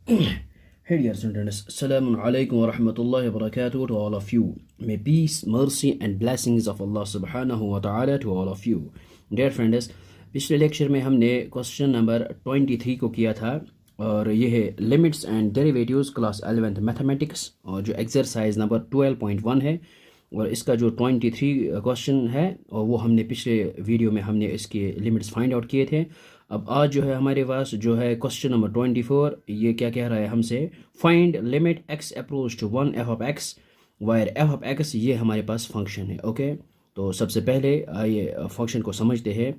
Hey dear students, Assalamu alaikum wa rahmatullahi wa barakatuh to all of you. May peace, mercy and blessings of Allah subhanahu wa ta'ala to all of you. Dear friends, पिछले lecture में हमने question number 23 को किया था और ये है limits and derivatives class 11th mathematics और जो एक्सरसाइज नंबर 12.1 है और इसका जो 23 क्वेश्चन है और वो हमने पिछले वीडियो में हमने इसके लिमिट्स फाइंड आउट किए थे। अब आज जो है हमारे पास जो है क्वेश्चन नंबर 24, ये क्या कह रहा है हमसे, find limit x approach to 1 f of x where f of x, ये हमारे पास फंक्शन है। ओके, तो सबसे पहले आइए फंक्शन को समझते हैं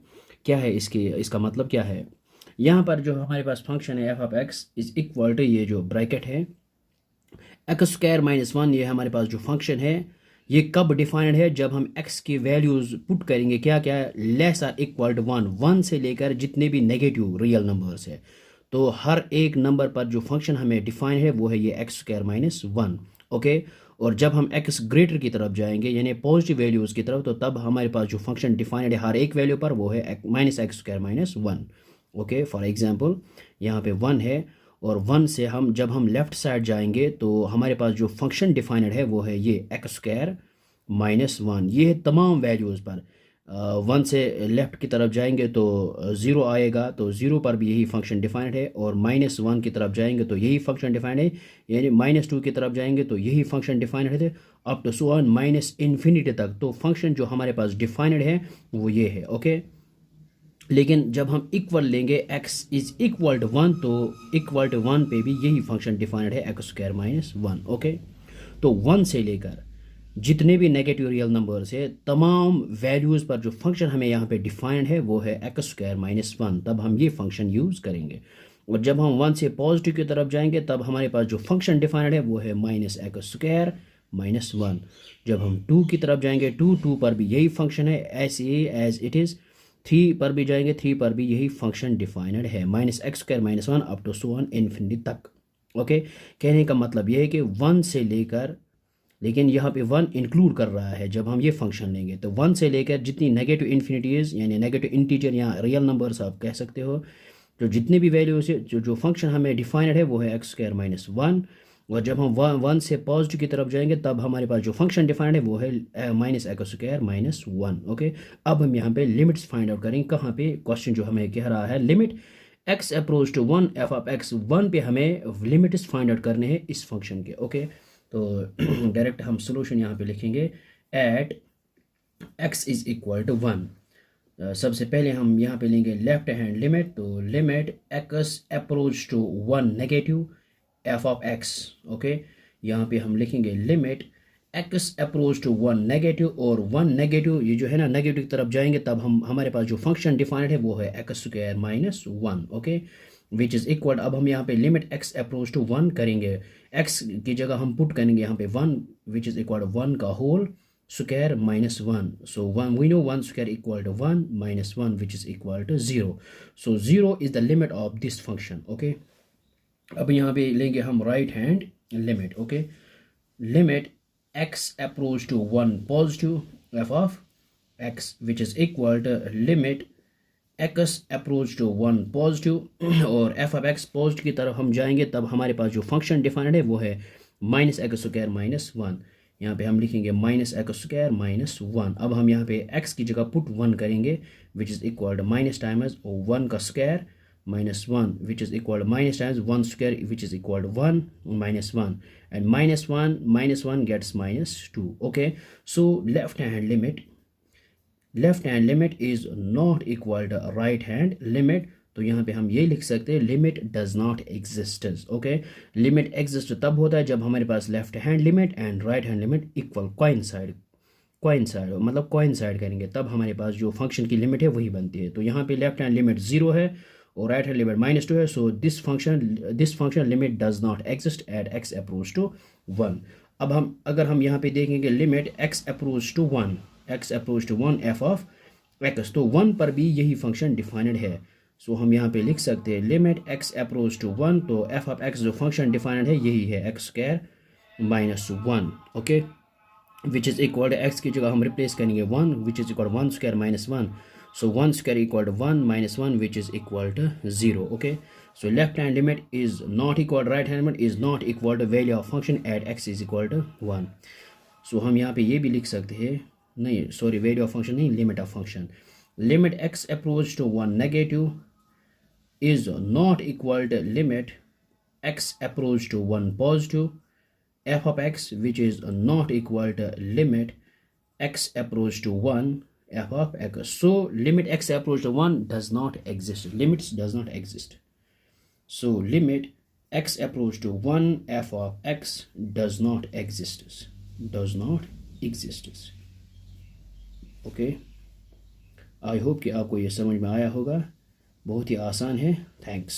क्या है इसका मतलब क्या है। यहाँ पर जो हमारे पास फंक्शन है f of x is equal to, ये जो ब्रैकेट है एक्स स्क्वायर माइनस 1, ये हमारे पास जो फंक्शन है ये कब डिफाइंड है, जब हम x की वैल्यूज़ पुट करेंगे क्या क्या लेस आर इक्वल टू 1 से लेकर जितने भी नेगेटिव रियल नंबर्स है, तो हर एक नंबर पर जो फंक्शन हमें डिफाइन है वो है ये एक्स स्क्वायर माइनस 1। ओके, और जब हम x ग्रेटर की तरफ जाएंगे यानी पॉजिटिव वैल्यूज़ की तरफ, तो तब हमारे पास जो फंक्शन डिफाइंड है हर एक वैल्यू पर वो है minus x square minus 1। Okay, for example यहाँ पे 1 है और 1 से हम जब हम लेफ़्ट साइड जाएंगे तो हमारे पास जो फंक्शन डिफाइंड है वो है ये एक्स स्क्वायर माइनस 1। ये है तमाम वैल्यूज़ पर। 1 से लेफ़्ट की तरफ जाएंगे तो 0 आएगा, तो 0 पर भी यही फंक्शन डिफाइंड है, और -1 की तरफ जाएंगे तो यही फंक्शन डिफाइंड है, यानी -2 की तरफ जाएंगे तो यही फंक्शन डिफाइंड है, up to so on minus infinity तक। तो फंक्शन जो हमारे पास डिफाइंड है वो ये है। ओके, लेकिन जब हम इक्वल लेंगे x इज इक्वल टू 1, तो इक्वल टू 1 पे भी यही फंक्शन डिफाइंड है एक्स स्क्वायर माइनस 1। ओके, तो 1 से लेकर जितने भी नेगेटिव रियल नंबर्स है तमाम वैल्यूज़ पर जो फंक्शन हमें यहाँ पे डिफाइंड है वो है एक्स स्क्वायर माइनस 1, तब हम ये फंक्शन यूज़ करेंगे। और जब हम 1 से पॉजिटिव की तरफ जाएंगे तब हमारे पास जो फंक्शन डिफाइंड है वो है माइनस एक्स स्क्वायर माइनस 1। जब हम 2 की तरफ जाएंगे 2 पर भी यही फंक्शन है एज इट इज़। 3 पर भी जाएंगे 3 पर भी यही फंक्शन डिफाइंड है minus x square minus 1 up to so on infinity तक। ओके, कहने का मतलब ये है कि 1 से लेकर, लेकिन यहाँ पे 1 इंक्लूड कर रहा है जब हम ये फंक्शन लेंगे, तो 1 से लेकर जितनी नेगेटिव इन्फिनिटीज़ यानी नेगेटिव इंटीजर या रियल नंबर्स आप कह सकते हो, जो जितने भी वैल्यू से जो फंक्शन हमें डिफाइंड है वो है एक्स स्क्वायर माइनस 1। और जब हम 1 से पॉजिटिव की तरफ जाएंगे तब हमारे पास जो फंक्शन डिफाइंड है वो है minus x square minus 1। Okay, अब हम यहाँ पे लिमिट्स फाइंड आउट करेंगे। कहाँ पे क्वेश्चन जो हमें कह रहा है limit x approach to 1 f of x 1 पे हमें लिमिट्स फाइंड आउट करने हैं इस फंक्शन के। ओके, तो डायरेक्ट हम सोल्यूशन यहाँ पे लिखेंगे at x is equal to 1। सबसे पहले हम यहाँ पे लेंगे लेफ्ट हैंड लिमिट, तो limit x approach to 1 negative f of x। Okay, यहाँ पे हम लिखेंगे limit x approach to 1 negative, और 1 नेगेटिव ये जो है ना नेगेटिव की तरफ जाएंगे तब हम हमारे पास जो फंक्शन डिफाइंड है वो है x square minus 1। Okay, which is equal, अब हम यहाँ पे लिमिट x अप्रोच टू 1 करेंगे, x की जगह हम पुट करेंगे यहाँ पे 1 विच इज़ इक्वल 1 का whole square minus 1। So 1 we know 1 square equal to 1 minus 1 which is equal to 0। So 0 is the limit of this function. Okay, अब यहाँ पे लेंगे हम right hand limit. Okay, limit x approach to 1 positive f of x which is equal to limit x approach to 1 positive, और f of x positive की तरफ हम जाएंगे तब हमारे पास जो फंक्शन डिफाइंड है वो है माइनस एक्स स्क्वायर माइनस 1। यहाँ पे हम लिखेंगे माइनस एक्स स्क्वायर माइनस 1। अब हम यहाँ पे एक्स की जगह पुट 1 करेंगे which is equal to minus times 1 का square minus 1 which is equal to minus times 1 square which is equal to 1 minus 1, and minus 1 gets minus 2। Okay, so left hand limit is not equal to right hand limit, तो यहाँ पे हम ये लिख सकते हैं limit does not exist. Okay, limit exist तब होता है जब हमारे पास left hand limit and right hand limit equal coincide मतलब कोइंसाइड करेंगे तब हमारे पास जो फंक्शन की लिमिट है वही बनती है। तो यहाँ पे लेफ्ट हैंड लिमिट 0 है और राइट हैंड लिमिट -2 है, so this function limit does not exist at x approach to 1। अब अगर हम यहाँ पे देखेंगे limit x approach to 1 f of x, तो 1 पर भी यही फंक्शन डिफाइंड है। सो हम यहाँ पे लिख सकते हैं लिमिट एक्स अप्रोच टू 1, तो एफ ऑफ एक्स जो फंक्शन डिफाइंड है यही है x square minus 1। Okay, which is equal to x की जगह हम रिप्लेस करेंगे 1 which is equal 1 square minus 1। So 1 square equal to 1 minus 1, which is equal to 0. Okay, so left hand limit is not equal to right hand limit is not equal to value of function at x is equal to 1. So हम यहाँ पे ये भी लिख सकते हैं, नहीं sorry value of function नहीं, limit of function. Limit x approach to 1 negative is not equal to limit x approach to 1 positive f of x, which is not equal to limit x approach to 1 f of x. So limit x approach to 1 does not exist. Limits does not exist. So limit x approach to 1 f of x does not exist. Does not exist. Okay. I hope कि आपको ये समझ में आया होगा. बहुत ही आसान है. Thanks.